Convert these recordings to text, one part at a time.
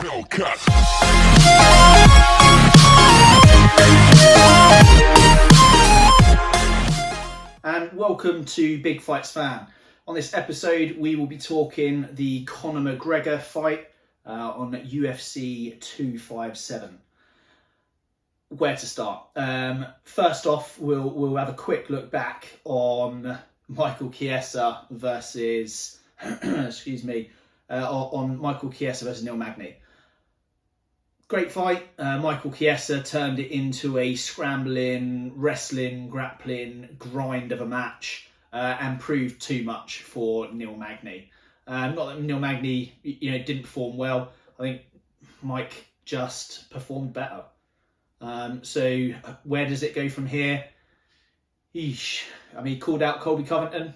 Hellcat. And welcome to Big Fights Fan. On this episode, we will be talking the Conor McGregor fight on UFC 257. Where to start? First off, we'll have a quick look back on Michael Chiesa versus on Michael Chiesa versus Neil Magny. Great fight. Michael Chiesa turned it into a scrambling, wrestling, grappling grind of a match and proved too much for Neil Magny. Not that Neil Magny, didn't perform well. I think Mike just performed better. So where does it go from here? He called out Colby Covington.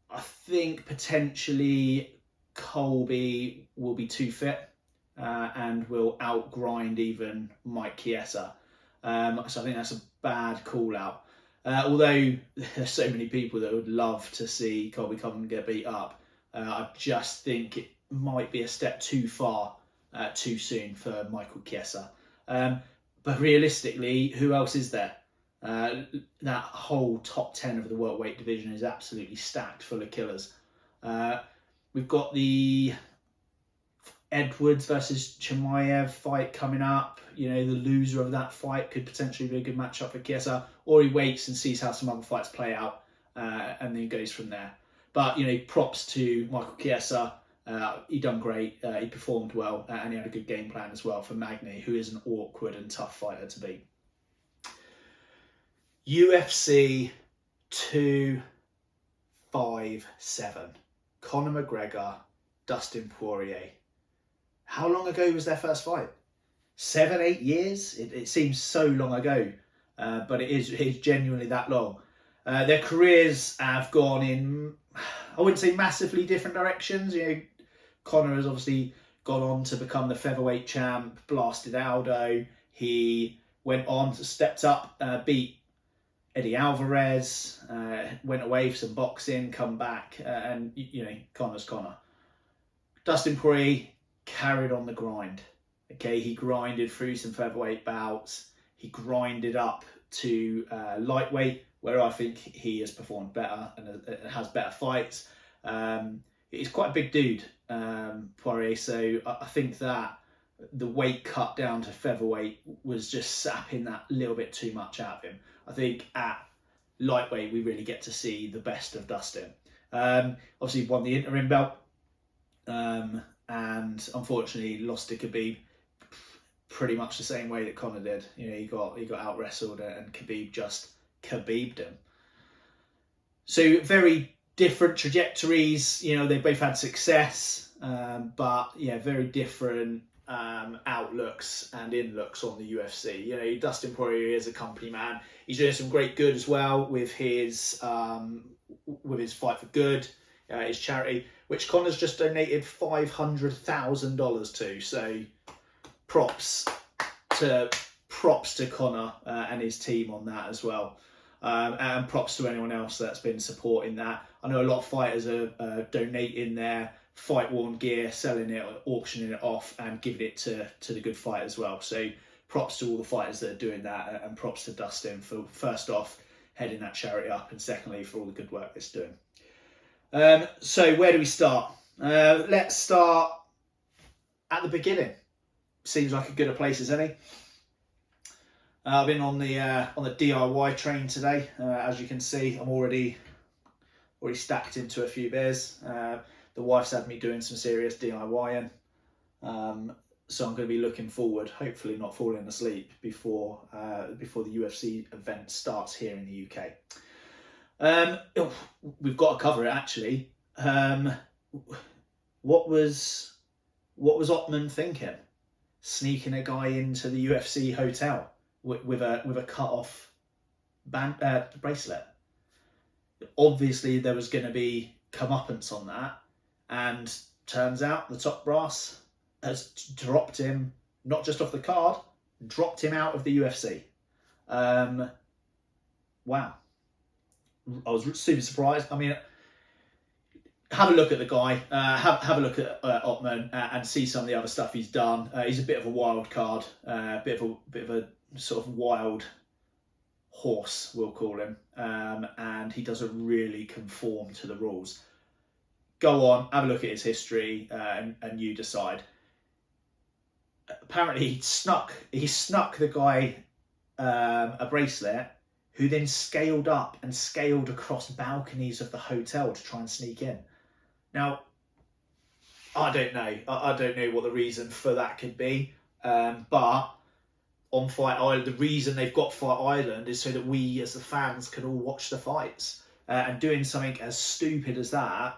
I think potentially Colby will be too fit and will outgrind even Mike Chiesa. So I think that's a bad call out. Although there's so many people that would love to see Colby Covington get beat up, I just think it might be a step too far too soon for Michael Chiesa. But realistically, who else is there? That whole top 10 of the welterweight division is absolutely stacked full of killers. We've got the Edwards versus Chimaev fight coming up. The loser of that fight could potentially be a good matchup for Chiesa, or he waits and sees how some other fights play out and then goes from there. But, props to Michael Chiesa. He done great, he performed well, and he had a good game plan as well for Magny, who is an awkward and tough fighter to beat. UFC 257. Conor McGregor, Dustin Poirier. How long ago was their first fight? 7-8 years? It seems so long ago, but it's genuinely that long. Their careers have gone in, I wouldn't say massively different directions. Conor has obviously gone on to become the featherweight champ, blasted Aldo. He went on to stepped up, beat Eddie Alvarez, went away for some boxing, come back, and Conor's Conor. Dustin Poirier carried on the grind. Okay, he grinded through some featherweight bouts. He grinded up to lightweight, where I think he has performed better and has better fights. He's quite a big dude, Poirier, so I think that the weight cut down to featherweight was just sapping that little bit too much out of him. I think at lightweight we really get to see the best of Dustin. Obviously won the interim belt, and unfortunately lost to Khabib pretty much the same way that Conor did. He got out wrestled and Khabib just Khabib'd him. So very different trajectories. They both had success, but very different outlooks and inlooks on the UFC. Dustin Poirier is a company man. He's doing some great good as well with his Fight for Good, his charity, which Conor's just donated $500,000 to. So props to Conor and his team on that as well. And props to anyone else that's been supporting that. I know a lot of fighters are donating their fight-worn gear, selling it, auctioning it off, and giving it to the good fight as well. So props to all the fighters that are doing that, and props to Dustin for, first off, heading that charity up, and secondly, for all the good work it's doing. So where do we start? Let's start at the beginning. Seems like a good a place as any. I've been on the DIY train today. As you can see, I'm already stacked into a few beers. The wife's had me doing some serious DIYing, so I'm going to be looking forward, hopefully not falling asleep before the UFC event starts here in the UK. We've got to cover it actually. What was Ottman thinking? Sneaking a guy into the UFC hotel with a cut off bracelet. Obviously, there was going to be comeuppance on that, and turns out the top brass has dropped him not just off the card, dropped him out of the UFC. Wow. I was super surprised. I mean, have a look at the guy, have a look at Ottman and see some of the other stuff he's done. He's a bit of a wild card, bit of a sort of wild horse, we'll call him, and he doesn't really conform to the rules. Go on, have a look at his history, and you decide. Apparently, he snuck the guy a bracelet, who then scaled up and scaled across balconies of the hotel to try and sneak in. Now, I don't know. I don't know what the reason for that could be, but on Fight Island, the reason they've got Fight Island is so that we as the fans can all watch the fights. And doing something as stupid as that,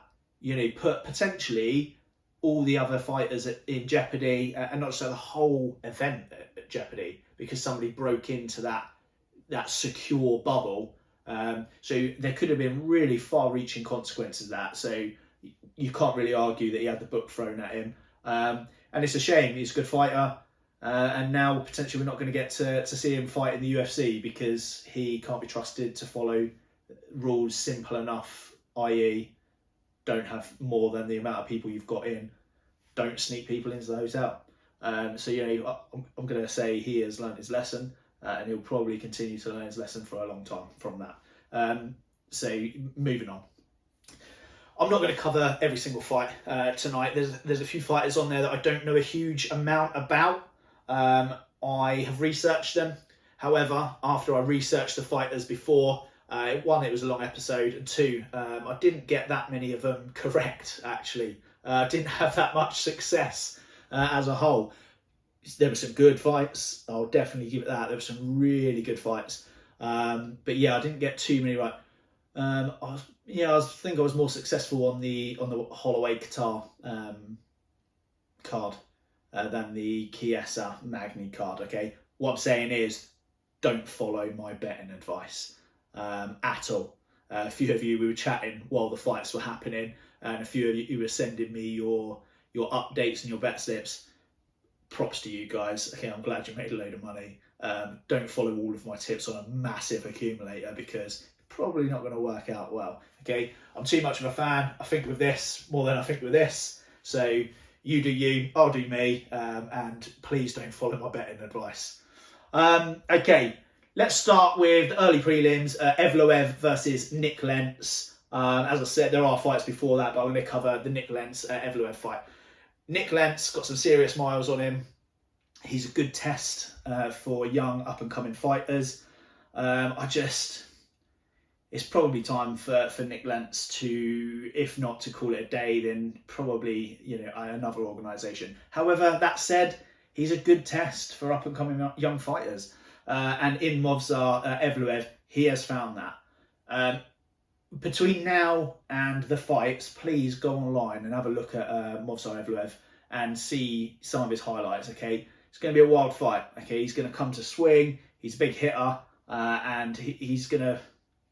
put potentially all the other fighters in jeopardy, and not just the whole event at jeopardy, because somebody broke into that secure bubble. So there could have been really far-reaching consequences of that. So you can't really argue that he had the book thrown at him. And it's a shame. He's a good fighter. And now potentially we're not going to get to see him fight in the UFC because he can't be trusted to follow rules simple enough, i.e. don't have more than the amount of people you've got in, don't sneak people into the hotel. So I'm going to say he has learned his lesson, and he'll probably continue to learn his lesson for a long time from that. So moving on. I'm not going to cover every single fight tonight. There's a few fighters on there that I don't know a huge amount about. I have researched them. However, after I researched the fighters before, one, it was a long episode, and two, I didn't get that many of them correct, actually. Didn't have that much success as a whole. There were some good fights. I'll definitely give it that. There were some really good fights. But yeah, I didn't get too many right. I think I was more successful on the Holloway Qatar card than the Chiesa Magny card. Okay, what I'm saying is, don't follow my betting advice at all. A few of you, we were chatting while the fights were happening, and a few of you were sending me your updates and your bet slips. Props to you guys. Okay, I'm glad you made a load of money. Don't follow all of my tips on a massive accumulator because it's probably not going to work out well. Okay, I'm too much of a fan. I think with this more than I think with this. So you do you, I'll do me, and please don't follow my betting advice. Okay, let's start with the early prelims. Evloev versus Nick Lentz. As I said, there are fights before that, but I'm going to cover the Nick Lentz Evloev fight. Nick Lentz got some serious miles on him. He's a good test for young up-and-coming fighters. It's probably time for Nick Lentz to, if not to call it a day, then probably another organisation. However, that said, he's a good test for up-and-coming young fighters. And in Movsar Evloev, he has found that. Between now and the fights, please go online and have a look at Movsar Evloev and see some of his highlights. Okay, it's going to be a wild fight. Okay, he's going to come to swing. He's a big hitter, and he's going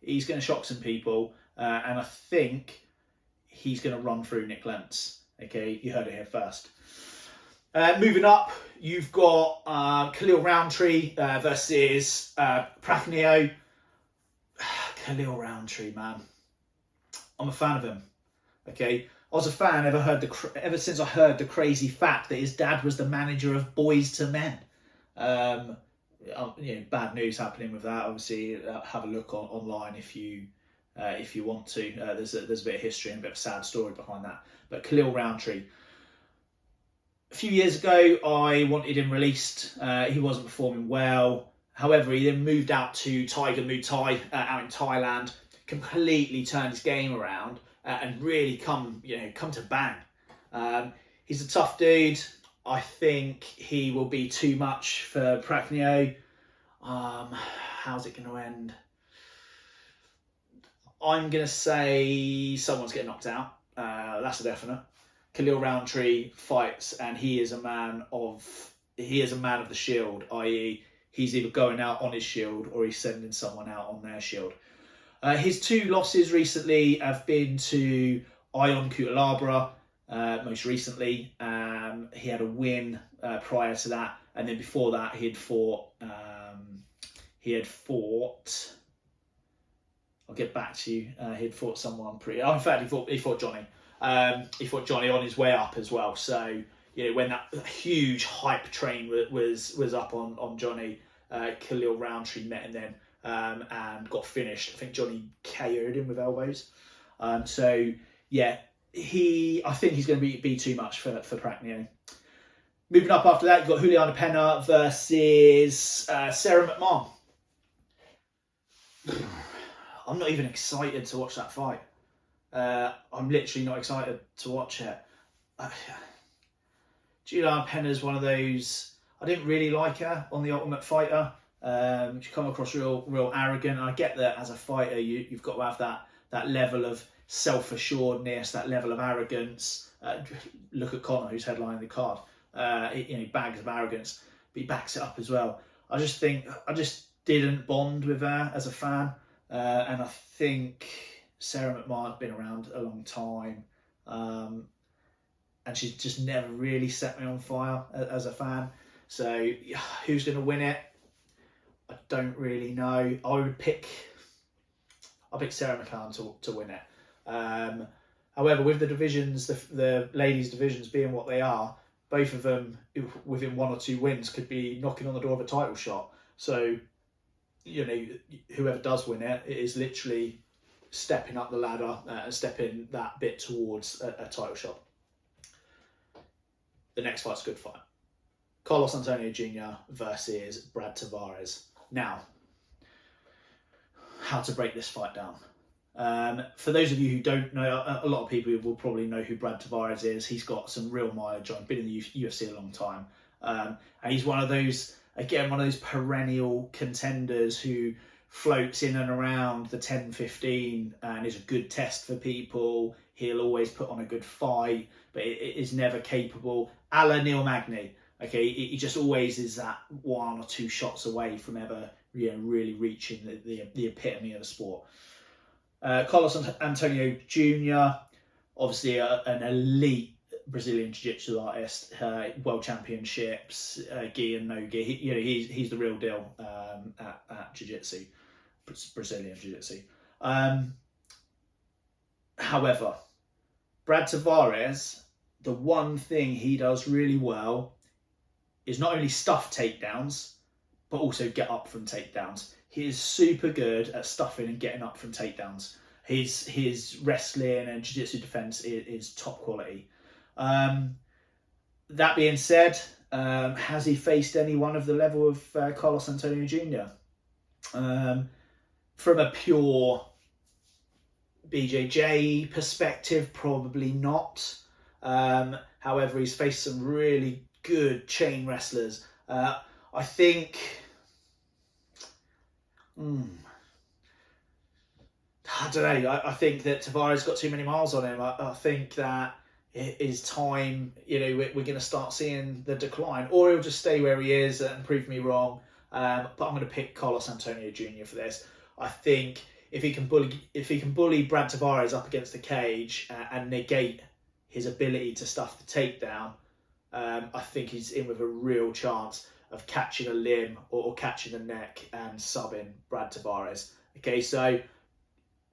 to shock some people. And I think he's going to run through Nick Lentz. Okay, you heard it here first. Moving up, you've got Khalil Roundtree versus Prachnio. Khalil Roundtree, man. I'm a fan of him. Okay, I was a fan ever since I heard the crazy fact that his dad was the manager of Boys to Men. Bad news happening with that. Obviously, have a look online if you want to. There's a bit of history and a bit of a sad story behind that. But Khalil Roundtree. A few years ago, I wanted him released. He wasn't performing well. However, he then moved out to Tiger Muay Thai out in Thailand. Completely turned his game around and really come to bang. He's a tough dude. I think he will be too much for Prachnio. How's it going to end? I'm going to say someone's getting knocked out. That's a definite. Khalil Roundtree fights, and he is a man of the shield, i.e. he's either going out on his shield or he's sending someone out on their shield. His two losses recently have been to Ion Cutelabra, most recently. He had a win prior to that, and then before that he had fought. I'll get back to you. He had fought someone pretty. Oh, in fact, he fought Johnny. He fought Johnny on his way up as well. So, when that huge hype train was up on Johnny, Khalil Roundtree met him then and got finished. I think Johnny KO'd him with elbows. I think he's going to be too much for Prachnio. Moving up after that, you've got Juliana Pena versus Sarah McMahon. I'm not even excited to watch that fight. I'm literally not excited to watch it. Juliana Pena is one of those. I didn't really like her on The Ultimate Fighter. She come across real arrogant. And I get that as a fighter, you've got to have that level of self-assuredness, that level of arrogance. Look at Conor, who's headlining the card. He bags of arrogance, but he backs it up as well. I just didn't bond with her as a fan, and I think Sarah McMahon's been around a long time, and she's just never really set me on fire as a fan. So who's going to win it? I don't really know. I'll pick Sarah McMahon to win it. However, with the divisions, the ladies' divisions being what they are, both of them within 1 or 2 wins could be knocking on the door of a title shot. So, whoever does win it is literally stepping up the ladder and stepping that bit towards a title shot. The next fight's a good fight. Carlos Antonio Jr. versus Brad Tavares. Now, how to break this fight down. For those of you who don't know, a lot of people will probably know who Brad Tavares is. He's got some real mileage on, been in the UFC a long time. And he's one of those perennial contenders who floats in and around the 10-15 and is a good test for people. He'll always put on a good fight, but it is never capable. A la Neil Magny. Okay, he just always is that 1 or 2 shots away from ever really reaching the epitome of the sport. Carlos Antonio Jr., obviously an elite Brazilian Jiu-Jitsu artist, world championships, gi and no gi. He's the real deal at Jiu-Jitsu, Brazilian Jiu-Jitsu. However, Brad Tavares, the one thing he does really well is not only stuff takedowns, but also get up from takedowns. He is super good at stuffing and getting up from takedowns. His wrestling and jiu-jitsu defense is top quality. That being said, has he faced anyone of the level of Carlos Antonio Jr.? From a pure BJJ perspective, probably not. However, he's faced some really good chain wrestlers. I think... I don't know. I think that Tavares got too many miles on him. I think that his time, we're going to start seeing the decline, or he'll just stay where he is and prove me wrong. But I'm going to pick Carlos Antonio Jr. for this. I think if he can bully Brad Tavares up against the cage and negate his ability to stuff the takedown, I think he's in with a real chance of catching a limb or catching a neck and subbing Brad Tavares. Okay, so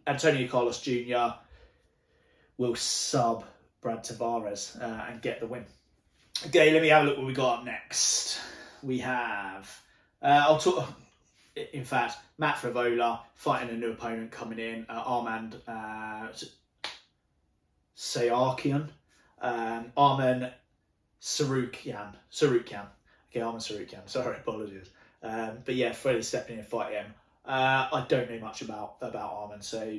Antonio Carlos Jr. will sub Brad Tavares and get the win. Okay, let me have a look what we got up next. We have, Matt Frivola fighting a new opponent coming in, Armand Sarukian. Arman Sarukian. Okay, Arman Sarukian. Sorry, apologies. But yeah, Freddie stepping in and fighting him. I don't know much about Arman, so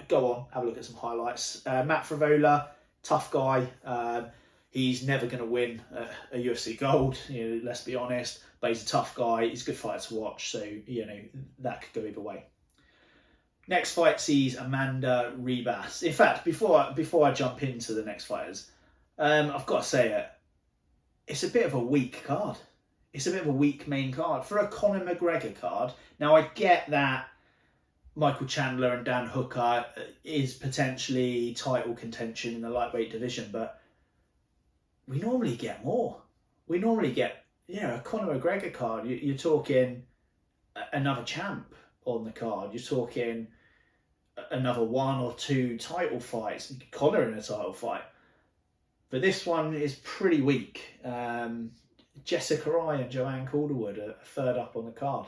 go on, have a look at some highlights. Matt Frivola, tough guy. He's never going to win a UFC gold, let's be honest, but he's a tough guy. He's a good fighter to watch, so, that could go either way. Next fight sees Amanda Ribas. In fact, before I jump into the next fighters, I've got to say it's a bit of a weak card. It's a bit of a weak main card for a Conor McGregor card. Now, I get that Michael Chandler and Dan Hooker is potentially title contention in the lightweight division, but we normally get more. We normally get, a Conor McGregor card. You're talking another champ on the card. You're talking another 1 or 2 title fights. Conor in a title fight. But this one is pretty weak. Jessica Eye and Joanne Calderwood are third up on the card.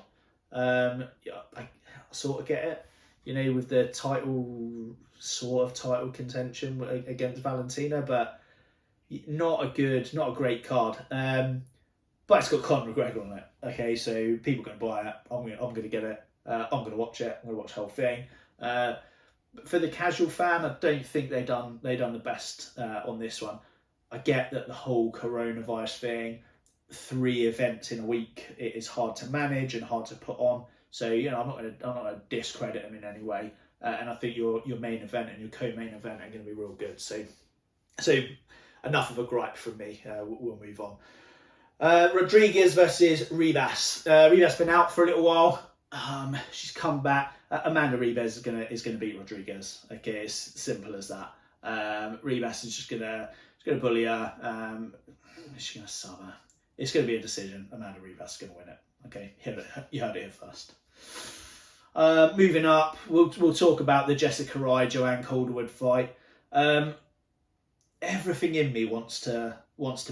Yeah, I sort of get it, you know, with the title contention against Valentina, but not a great card. But it's got Conor McGregor on it. Okay, so people are going to buy it. I'm going to get it. I'm going to watch it. I'm going to watch the whole thing. But for the casual fan, I don't think they done the best on this one. I get that the whole coronavirus thing, 3 events in a week, it is hard to manage and hard to put on. So, you know, I'm not going to discredit them in any way. And I think your main event and your co-main event are going to be real good. So enough of a gripe from me. We'll move on. Rodriguez versus Ribas. Ribas been out for a little while. She's come back. Amanda Ribas is gonna beat Rodriguez. Okay, it's simple as that. Ribas is just gonna bully her. She's gonna sub her. It's gonna be a decision. Amanda Ribas is gonna win it. Okay, you heard it here first. Moving up, we'll talk about the Jessica Eye Joanne Calderwood fight. Everything in me wants to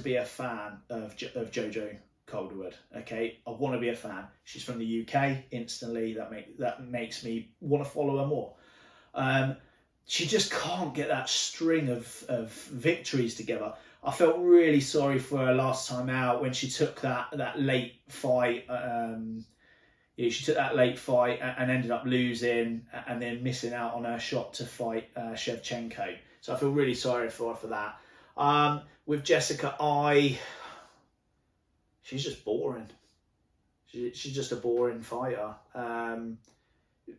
be a fan of JoJo Calderwood. Okay, I want to be a fan. She's from the UK. Instantly, that makes me want to follow her more. She just can't get that string of victories together. I felt really sorry for her last time out when she took that late fight. She took that late fight and ended up losing and then missing out on her shot to fight Shevchenko. So I feel really sorry for her for that. With Jessica Eye, she's just boring. She's just a boring fighter.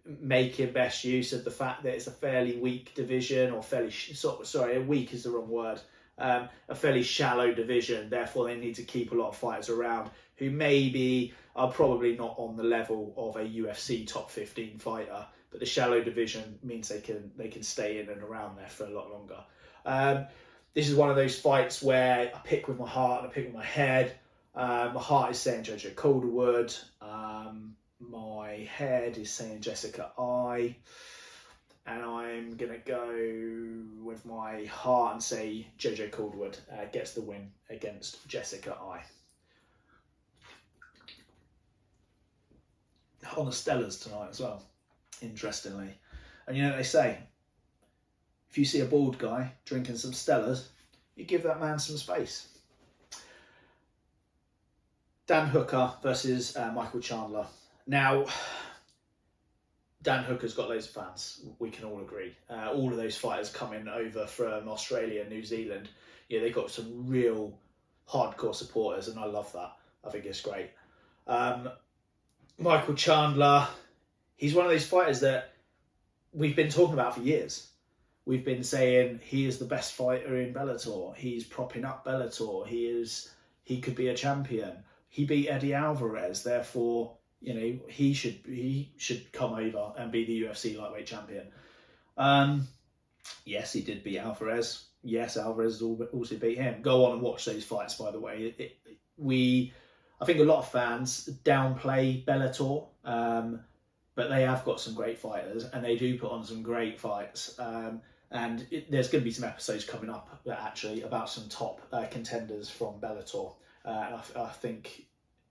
Making best use of the fact that it's a fairly weak division, or weak is the wrong word. A fairly shallow division. Therefore, they need to keep a lot of fighters around who maybe are probably not on the level of a UFC top 15 fighter. But the shallow division means they can stay in and around there for a lot longer. This is one of those fights where I pick with my heart and I pick with my head. My heart is saying JoJo Calderwood. My head is saying Jessica Eye. And I'm going to go with my heart and say JoJo Calderwood gets the win against Jessica Eye. On the Stellas tonight as well, interestingly. And you know what they say? If you see a bald guy drinking some Stellas, you give that man some space. Dan Hooker versus Michael Chandler. Now, Dan Hooker's got loads of fans. We can all agree. All of those fighters coming over from Australia and New Zealand, yeah, they've got some real hardcore supporters, and I love that. I think it's great. Michael Chandler, he's one of those fighters that we've been talking about for years. We've been saying he is the best fighter in Bellator. He's propping up Bellator. He could be a champion. He beat Eddie Alvarez. Therefore, you know, he should come over and be the UFC lightweight champion. Yes, he did beat Alvarez. Yes, Alvarez also beat him. Go on and watch those fights, by the way. I think a lot of fans downplay Bellator, but they have got some great fighters and they do put on some great fights. There's going to be some episodes coming up actually about some top contenders from Bellator. And I think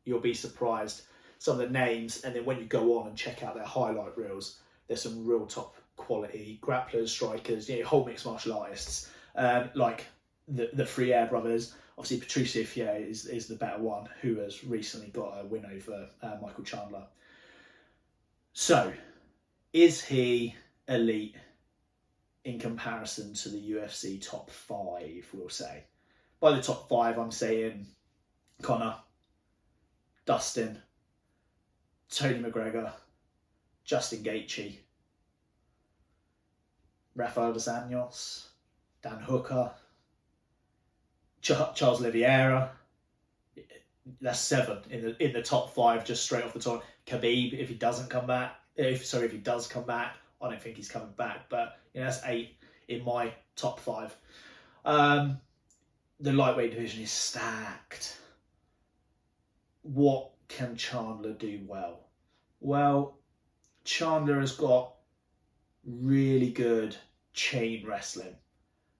you'll be surprised some of the names, and then when you go on and check out their highlight reels, there's some real top quality grapplers, strikers, you know, whole mixed martial artists, like the Friere brothers. Obviously, Patricio Fier is the better one, who has recently got a win over Michael Chandler. So, is he elite in comparison to the UFC top 5, we'll say? By the top 5, I'm saying Conor, Dustin, Tony McGregor, Justin Gaethje, Rafael dos Anjos, Dan Hooker, Charles Oliveira. That's 7 in the top 5, just straight off the top. Khabib, if he doesn't come back, if he does come back, I don't think he's coming back, but you know, that's 8 in my top 5. The lightweight division is stacked. What can Chandler do well? Well, Chandler has got really good chain wrestling.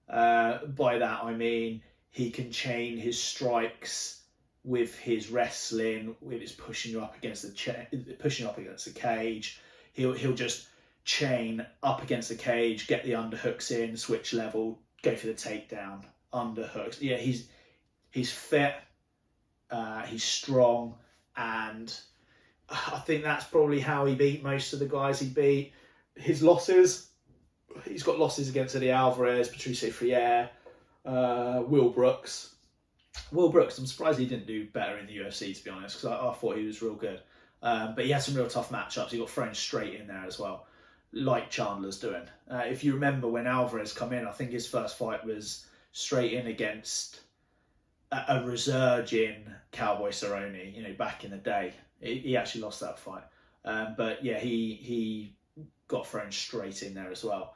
By that I mean he can chain his strikes with his wrestling, with his pushing you up against the cage. He'll just chain up against the cage, get the underhooks in, switch level, go for the takedown, underhooks. Yeah, he's fit, he's strong, and I think that's probably how he beat most of the guys he beat. His losses, he's got losses against Eddie Alvarez, Patrice Freire, Will Brooks. Will Brooks, I'm surprised he didn't do better in the UFC, to be honest, because I thought he was real good. But he had some real tough matchups. He got thrown straight in there as well, like Chandler's doing. If you remember when Alvarez come in, I think his first fight was straight in against a resurging Cowboy Cerrone, back in the day. He actually lost that fight. But yeah, he got thrown straight in there as well,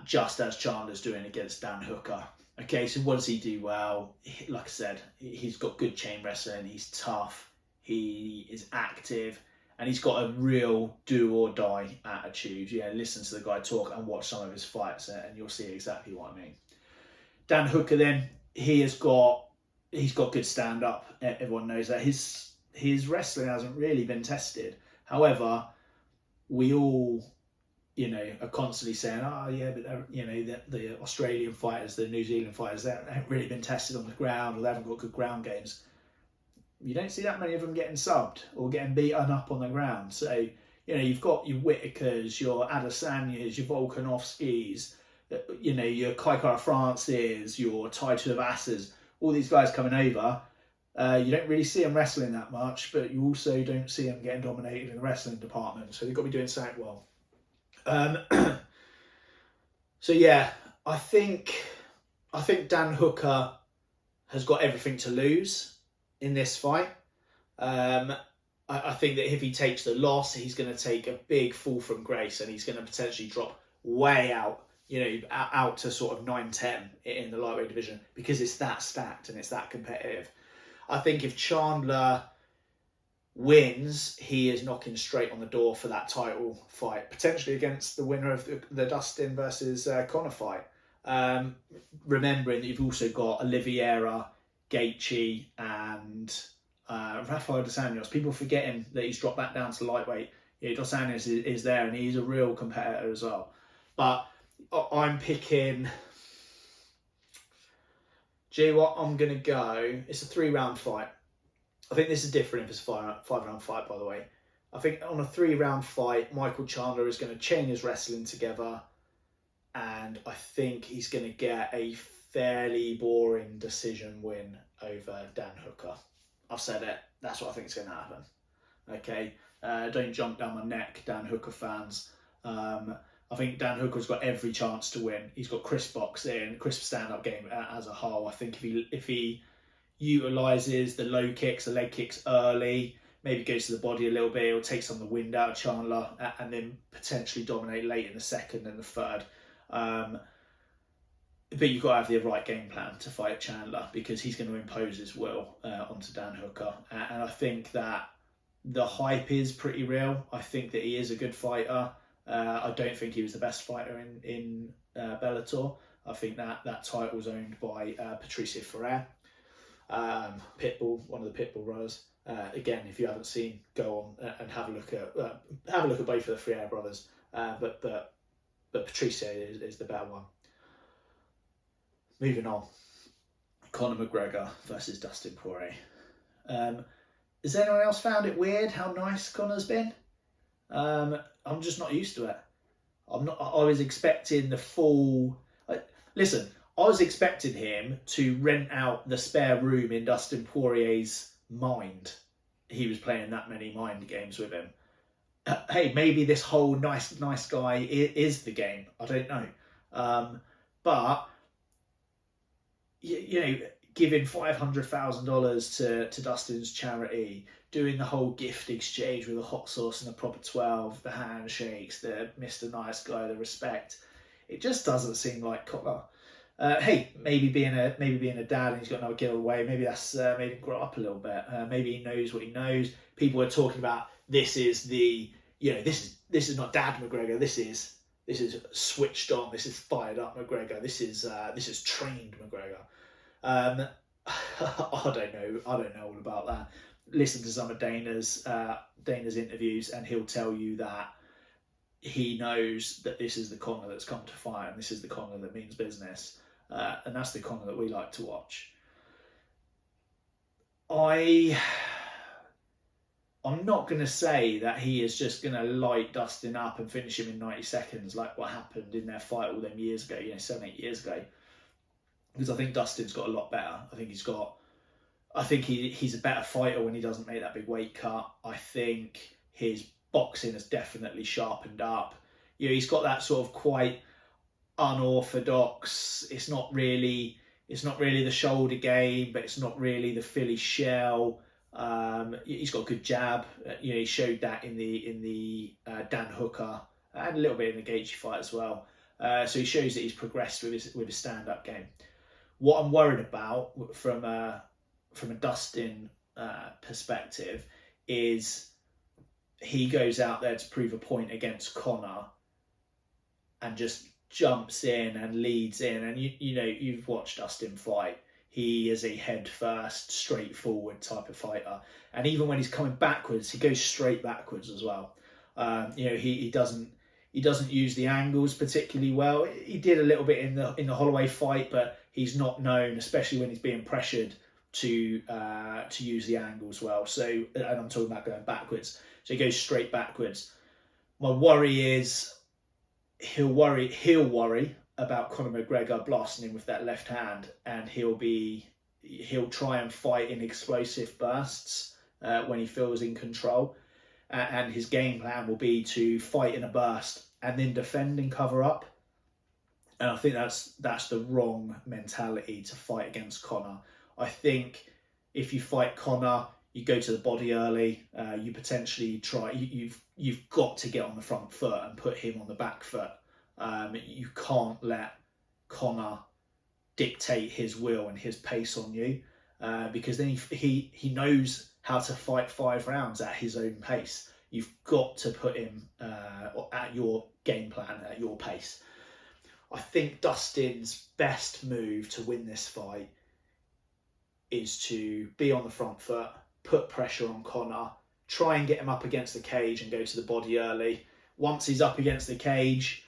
just as Chandler's doing against Dan Hooker. Okay, so what does he do well? Like I said, he's got good chain wrestling, he's tough, he is active, and he's got a real do or die attitude. Yeah, listen to the guy talk and watch some of his fights and you'll see exactly what I mean. Dan Hooker then, he's got good stand-up. Everyone knows that. His wrestling hasn't really been tested. However, we all, are constantly saying, but the Australian fighters, the New Zealand fighters, they haven't really been tested on the ground, or they haven't got good ground games. You don't see that many of them getting subbed or getting beaten up on the ground. So, you've got your Whitakers, your Adesanyas, your Volkanovskis, your Kai Kara Francis, your Tai Tuivasas, all these guys coming over. You don't really see them wrestling that much, but you also don't see them getting dominated in the wrestling department. So they've got to be doing something well. So yeah, I think Dan Hooker has got everything to lose in this fight. I think that if he takes the loss, he's going to take a big fall from grace, and he's going to potentially drop way out, out to sort of 9-10 in the lightweight division, because it's that stacked and it's that competitive. I think if Chandler wins, he is knocking straight on the door for that title fight, potentially against the winner of the Dustin versus Conor fight. Remembering that you've also got Oliveira, Gaethje, and Rafael Dos Anjos. People forgetting that he's dropped that down to lightweight. Dos Anjos is there, and he's a real competitor as well. But I'm picking... Do you know what? I'm going to go... It's a 3-round fight. I think this is different if it's a 5-round fight, by the way. I think on a 3-round fight, Michael Chandler is going to chain his wrestling together, and I think he's going to get a fairly boring decision win over Dan Hooker. I've said it. That's what I think is going to happen. Okay? Don't jump down my neck, Dan Hooker fans. I think Dan Hooker's got every chance to win. He's got crisp boxing, crisp stand-up game as a whole. I think if he utilises the low kicks, the leg kicks early, maybe goes to the body a little bit, he'll take some of the wind out of Chandler, and then potentially dominate late in the second and the third. But you've got to have the right game plan to fight Chandler, because he's going to impose his will onto Dan Hooker. And I think that the hype is pretty real. I think that he is a good fighter. I don't think he was the best fighter in Bellator. I think that title's owned by Patrice Freire, Pitbull, one of the Pitbull brothers. Again, if you haven't seen, go on and have a look at both of the Freire brothers. But Patrice is the better one. Moving on, Conor McGregor versus Dustin Poirier. Has anyone else found it weird how nice Conor's been? I'm just not used to it. I was expecting the full... Listen, I was expecting him to rent out the spare room in Dustin Poirier's mind. He was playing that many mind games with him. Hey, maybe this whole nice guy is the game. I don't know. But, giving $500,000 to Dustin's charity, doing the whole gift exchange with the hot sauce and the proper 12, the handshakes, the Mr. Nice Guy, the respect. It just doesn't seem like Conor. Hey, maybe being a dad and he's got another kid away, maybe that's made him grow up a little bit. Maybe he knows what he knows. People are talking about this is not Dad McGregor. This is switched on. This is fired up McGregor. This is trained McGregor. I don't know all about that. Listen to some of Dana's interviews, and he'll tell you that he knows that this is the Conor that's come to fight, and this is the Conor that means business, and that's the Conor that we like to watch. I'm not going to say that he is just going to light Dustin up and finish him in 90 seconds like what happened in their fight all them years ago, 7-8 years ago. Because I think Dustin's got a lot better. I think he's a better fighter when he doesn't make that big weight cut. I think his boxing has definitely sharpened up. He's got that sort of quite unorthodox. It's not really the shoulder game, but it's not really the Philly shell. He's got a good jab. He showed that in the Dan Hooker and a little bit in the Gaethje fight as well. So he shows that he's progressed with his stand-up game. What I'm worried about from a Dustin perspective is he goes out there to prove a point against Conor and just jumps in and leads in. And you've watched Dustin fight. He is a head first, straightforward type of fighter. And even when he's coming backwards, he goes straight backwards as well. He doesn't use the angles particularly well. He did a little bit in the Holloway fight, but he's not known, especially when he's being pressured, to use the angles well. So, and I'm talking about going backwards. So he goes straight backwards. My worry is he'll worry about Conor McGregor blasting him with that left hand, and he'll try and fight in explosive bursts when he feels in control. And his game plan will be to fight in a burst and then defend and cover up. And I think that's the wrong mentality to fight against Conor. I think if you fight Conor, you go to the body early. You potentially try. You've got to get on the front foot and put him on the back foot. You can't let Conor dictate his will and his pace on you, because then he knows how to fight 5 rounds at his own pace. You've got to put him at your game plan, at your pace. I think Dustin's best move to win this fight is to be on the front foot, put pressure on Conor, try and get him up against the cage and go to the body early. Once he's up against the cage,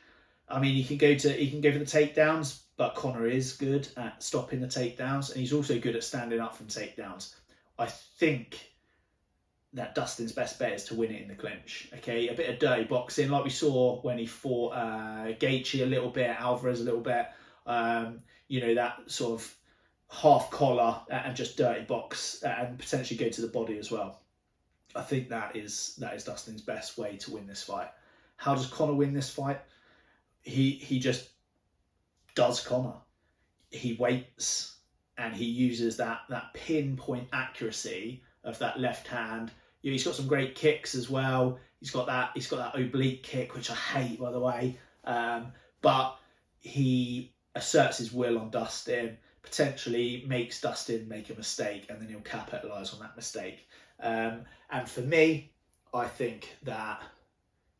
I mean, he can go for the takedowns, but Conor is good at stopping the takedowns, and he's also good at standing up from takedowns. I think that Dustin's best bet is to win it in the clinch. Okay, a bit of dirty boxing, like we saw when he fought Gaethje a little bit, Alvarez a little bit. That sort of half collar and just dirty box and potentially go to the body as well. I think that is Dustin's best way to win this fight. How does Conor win this fight? He just does Conor. He waits and he uses that pinpoint accuracy of that left hand. He's got some great kicks as well. He's got that oblique kick, which I hate, by the way. But he asserts his will on Dustin, potentially makes Dustin make a mistake, and then he'll capitalise on that mistake. And for me, I think that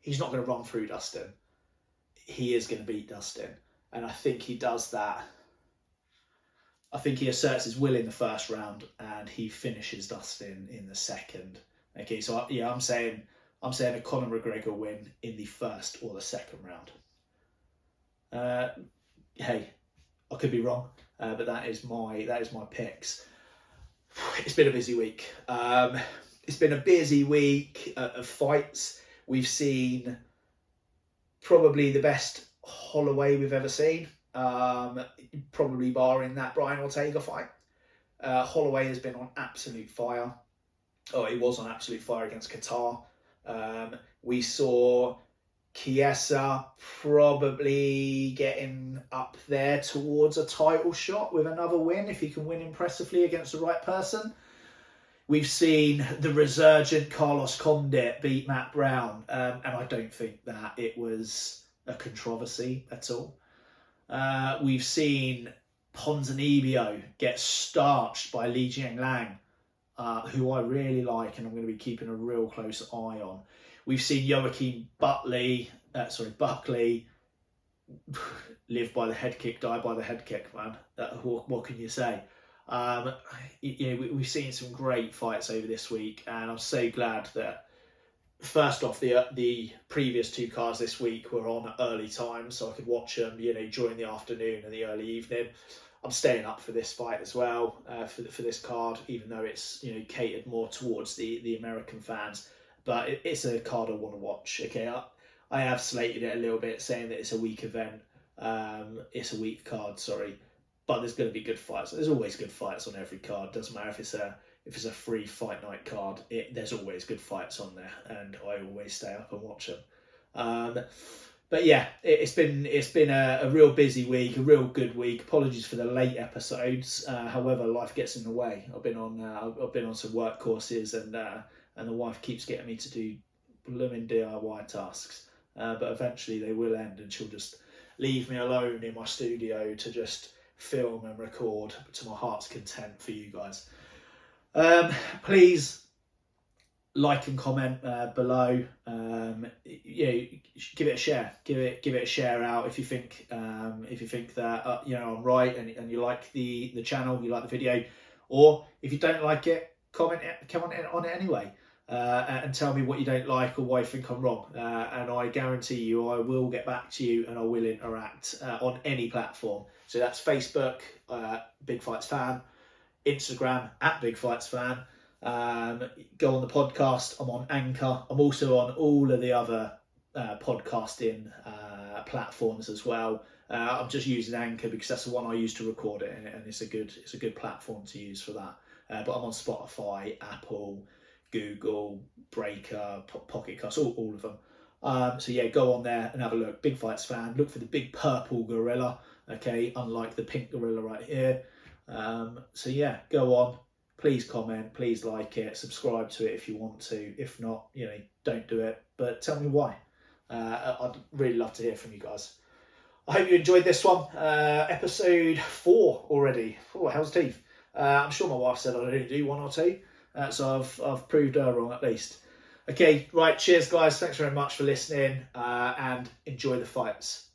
he's not going to run through Dustin. He is going to beat Dustin. And I think he does that. I think he asserts his will in the first round and he finishes Dustin in the second. Okay, so yeah, I'm saying a Conor McGregor win in the first or the second round. Hey, I could be wrong, but that is my picks. It's been a busy week. It's been a busy week of fights. We've seen probably the best Holloway we've ever seen, probably barring that Brian Ortega fight. Holloway has been on absolute fire. Oh, he was on absolute fire against Qatar. We saw Chiesa probably getting up there towards a title shot with another win, if he can win impressively against the right person. We've seen the resurgent Carlos Condit beat Matt Brown, and I don't think that it was a controversy at all. We've seen Ponzinibbio get starched by Li Jingliang, who I really like, and I'm going to be keeping a real close eye on. We've seen Joaquin Buckley live by the head kick, die by the head kick, man. What can you say? We've seen some great fights over this week, and I'm so glad that first off, the previous two cards this week were on early time, so I could watch them, during the afternoon and the early evening. I'm staying up for this fight as well, for this card, even though it's catered more towards the American fans. But it's a card I want to watch. Okay, I have slated it a little bit, saying that it's a weak event. It's a weak card, sorry, but there's going to be good fights. There's always good fights on every card. Doesn't matter if it's a free fight night card. There's always good fights on there, and I always stay up and watch them. But yeah, it's been a real busy week, a real good week. Apologies for the late episodes. However, life gets in the way. I've been on some work courses, and the wife keeps getting me to do blooming DIY tasks. But eventually they will end, and she'll just leave me alone in my studio to just film and record to my heart's content for you guys. Please like and comment below. Give it a share. Give it a share out if you think that I'm right and you like the channel, you like the video, or if you don't like it, comment on it anyway. And tell me what you don't like or why you think I'm wrong. And I guarantee you I will get back to you and I will interact on any platform. So that's Facebook, Big Fights Fan, Instagram @Big Fights Fan. Go on the podcast. I'm on Anchor. I'm also on all of the other podcasting platforms as well. I'm just using Anchor because that's the one I use to record it, and it's a good platform to use for that. But I'm on Spotify, Apple, Google, Breaker, Pocket Cast, all of them. So yeah, go on there and have a look. Big Fights Fan. Look for the big purple gorilla. Okay, unlike the pink gorilla right here. So yeah, go on. Please comment. Please like it. Subscribe to it if you want to. If not, don't do it. But tell me why. I'd really love to hear from you guys. I hope you enjoyed this one. Episode 4 already. Oh, how's teeth? I'm sure my wife said I'd only do 1 or 2. So I've proved her wrong at least. Okay, right. Cheers, guys. Thanks very much for listening, and enjoy the fights.